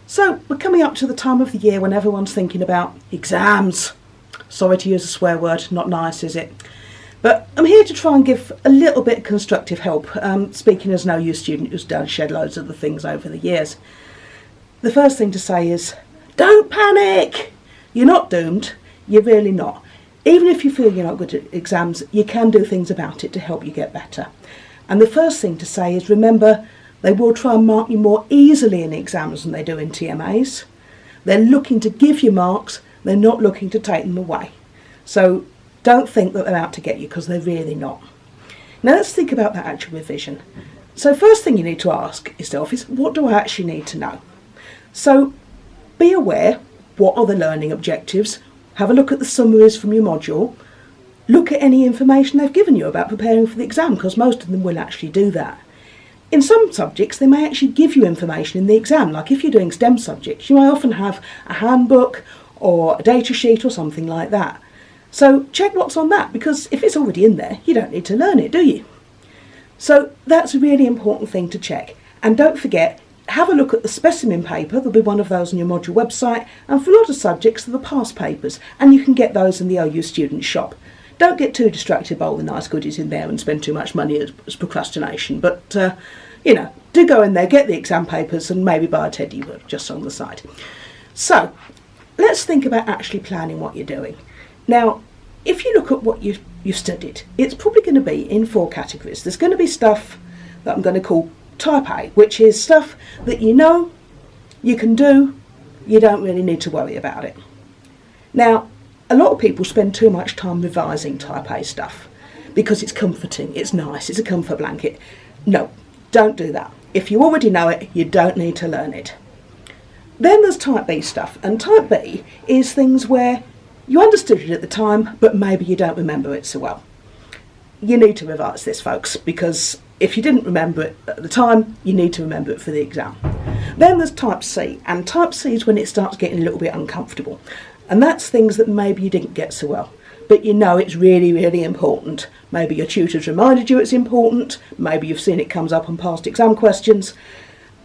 So we're coming up to the time of the year when everyone's thinking about exams. Sorry to use a swear word, not nice, is it? But I'm here to try and give a little bit of constructive help, speaking as an OU student who's done shed loads of the things over the years. The first thing to say is, don't panic! You're not doomed, you're really not. Even if you feel you're not good at exams, you can do things about it to help you get better. And the first thing to say is, remember, they will try and mark you more easily in exams than they do in TMAs. They're looking to give you marks, they're not looking to take them away. So don't think that they're out to get you, because they're really not. Now let's think about that actual revision. So first thing you need to ask yourself is, what do I actually need to know? So be aware, what are the learning objectives? Have a look at the summaries from your module. Look at any information they've given you about preparing for the exam, because most of them will actually do that. In some subjects, they may actually give you information in the exam. Like if you're doing STEM subjects, you may often have a handbook or a data sheet or something like that. So check what's on that, because if it's already in there, you don't need to learn it, do you? So that's a really important thing to check. And don't forget, have a look at the specimen paper. There'll be one of those on your module website. And for a lot of subjects, they're the past papers, and you can get those in the OU student shop. Don't get too distracted by all the nice goodies in there and spend too much money as procrastination. But, do go in there, get the exam papers, and maybe buy a teddy bear just on the side. So, let's think about actually planning what you're doing. Now, if you look at what you've studied, it's probably going to be in 4 categories. There's going to be stuff that I'm going to call Type A, which is stuff that you know, you can do, you don't really need to worry about it. Now, a lot of people spend too much time revising Type A stuff because it's comforting, it's nice, it's a comfort blanket. No, don't do that. If you already know it, you don't need to learn it. Then there's Type B stuff, and Type B is things where you understood it at the time, but maybe you don't remember it so well. You need to revise this, folks, because if you didn't remember it at the time, you need to remember it for the exam. Then there's Type C, and Type C is when it starts getting a little bit uncomfortable. And that's things that maybe you didn't get so well, but you know it's really, really important. Maybe your tutor's reminded you it's important, maybe you've seen it comes up on past exam questions.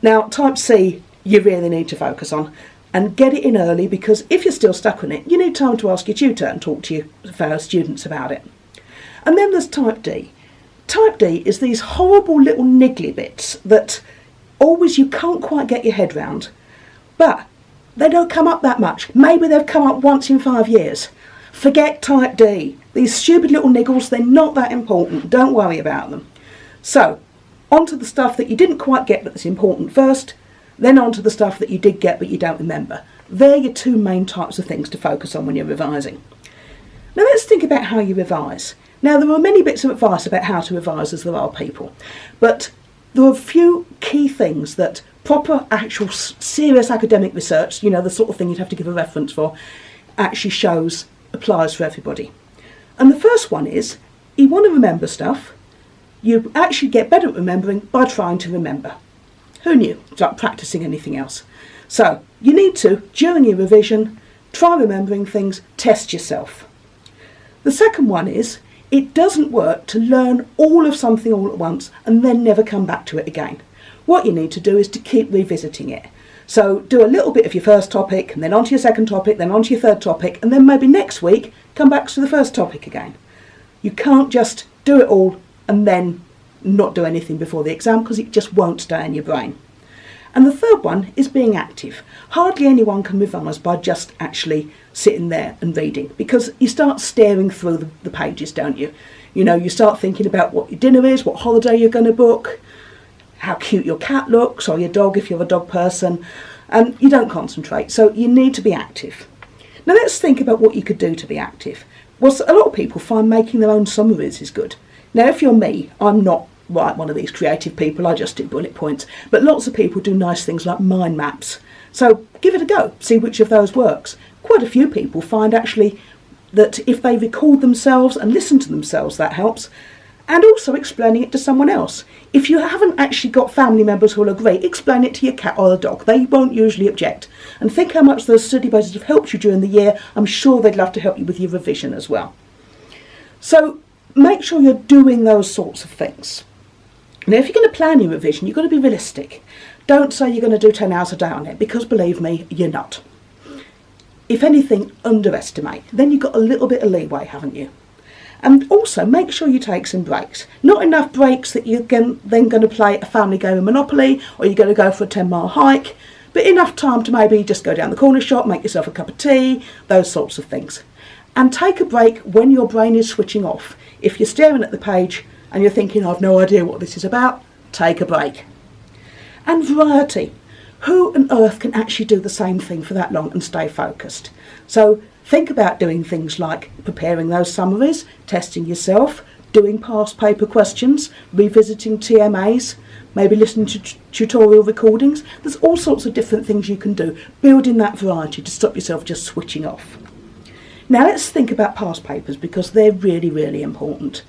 Now, Type C, you really need to focus on and get it in early, because if you're still stuck on it, you need time to ask your tutor and talk to your fellow students about it. And then there's Type D. Type D is these horrible little niggly bits that always you can't quite get your head round, but they don't come up that much. Maybe they've come up once in 5 years. Forget Type D. These stupid little niggles, they're not that important. Don't worry about them. So, on to the stuff that you didn't quite get that's important first, then on to the stuff that you did get but you don't remember. They're your 2 main types of things to focus on when you're revising. Now let's think about how you revise. Now there are many bits of advice about how to revise as there are people, but there are a few key things that proper, actual, serious academic research, the sort of thing you'd have to give a reference for, actually shows applies for everybody. And the first one is, you want to remember stuff, you actually get better at remembering by trying to remember. Who knew? It's like practicing anything else. So, you need to, during your revision, try remembering things, test yourself. The second one is, it doesn't work to learn all of something all at once and then never come back to it again. What you need to do is to keep revisiting it. So do a little bit of your first topic, and then onto your second topic, then onto your third topic, and then maybe next week come back to the first topic again. You can't just do it all and then not do anything before the exam, because it just won't stay in your brain. And the third one is being active. Hardly anyone can revise by just actually sitting there and reading, because you start staring through the pages, don't you? You start thinking about what your dinner is, what holiday you're going to book, how cute your cat looks, or your dog if you're a dog person, and you don't concentrate. So you need to be active. Now let's think about what you could do to be active. Well, a lot of people find making their own summaries is good. Now if you're me, I'm not one of these creative people, I just do bullet points, but lots of people do nice things like mind maps. So give it a go, see which of those works. Quite a few people find actually that if they record themselves and listen to themselves, that helps. And also explaining it to someone else. If you haven't actually got family members who will agree, explain it to your cat or the dog. They won't usually object. And think how much those study budgets have helped you during the year. I'm sure they'd love to help you with your revision as well. So make sure you're doing those sorts of things. Now, if you're going to plan your revision, you've got to be realistic. Don't say you're going to do 10 hours a day on it, because believe me, you're not. If anything, underestimate. Then you've got a little bit of leeway, haven't you? And also make sure you take some breaks. Not enough breaks that you're then going to play a family game of Monopoly, or you're going to go for a 10-mile hike, but enough time to maybe just go down the corner shop, make yourself a cup of tea, those sorts of things. And take a break when your brain is switching off. If you're staring at the page and you're thinking, I've no idea what this is about, take a break. And variety. Who on earth can actually do the same thing for that long and stay focused? So think about doing things like preparing those summaries, testing yourself, doing past paper questions, revisiting TMAs, maybe listening to tutorial recordings. There's all sorts of different things you can do, building that variety to stop yourself just switching off. Now let's think about past papers, because they're really, really important.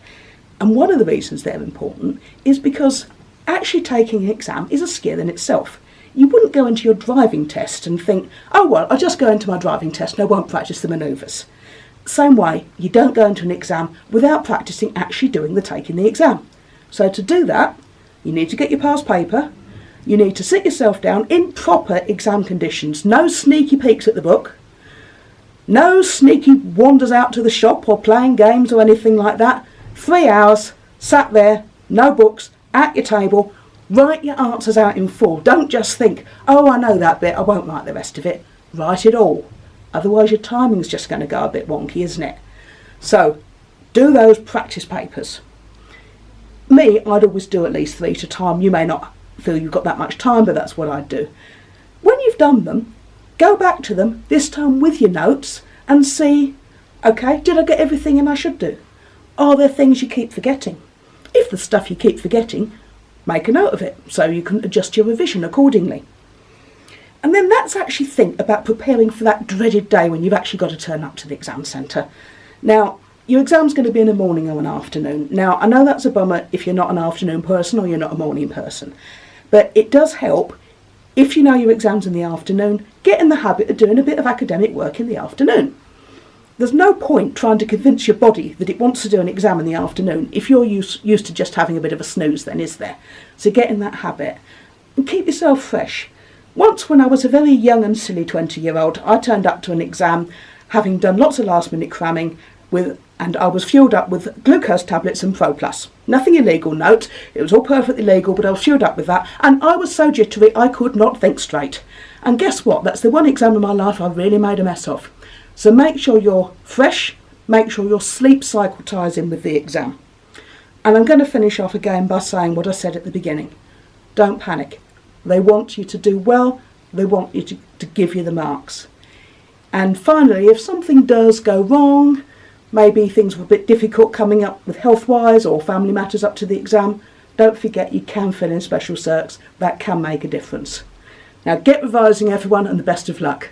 And one of the reasons they're important is because actually taking an exam is a skill in itself. You wouldn't go into your driving test and think, oh well, I'll just go into my driving test and I won't practice the manoeuvres. Same way, you don't go into an exam without practicing actually taking the exam. So to do that, you need to get your past paper, you need to sit yourself down in proper exam conditions, no sneaky peeks at the book, no sneaky wanders out to the shop or playing games or anything like that. 3 hours, sat there, no books, at your table, write your answers out in full. Don't just think, oh, I know that bit, I won't write the rest of it. Write it all. Otherwise your timing's just going to go a bit wonky, isn't it? So, do those practice papers. Me, I'd always do at least 3 at a time. You may not feel you've got that much time, but that's what I'd do. When you've done them, go back to them, this time with your notes, and see, okay, did I get everything in I should do? Are there things you keep forgetting? If there's stuff you keep forgetting, make a note of it so you can adjust your revision accordingly. And then let's actually think about preparing for that dreaded day when you've actually got to turn up to the exam centre. Now, your exam's going to be in the morning or an afternoon. Now, I know that's a bummer if you're not an afternoon person or you're not a morning person, but it does help if you know your exam's in the afternoon, get in the habit of doing a bit of academic work in the afternoon. There's no point trying to convince your body that it wants to do an exam in the afternoon if you're used to just having a bit of a snooze then, is there? So get in that habit and keep yourself fresh. Once when I was a very young and silly 20-year-old, I turned up to an exam having done lots of last-minute cramming and I was fueled up with glucose tablets and Pro Plus. Nothing illegal, note. It was all perfectly legal, but I was fueled up with that, and I was so jittery I could not think straight. And guess what? That's the one exam in my life I really made a mess of. So make sure you're fresh, make sure your sleep cycle ties in with the exam. And I'm going to finish off again by saying what I said at the beginning. Don't panic. They want you to do well, they want you to give you the marks. And finally, if something does go wrong, maybe things were a bit difficult coming up with health-wise or family matters up to the exam, don't forget you can fill in special circs. That can make a difference. Now get revising, everyone, and the best of luck.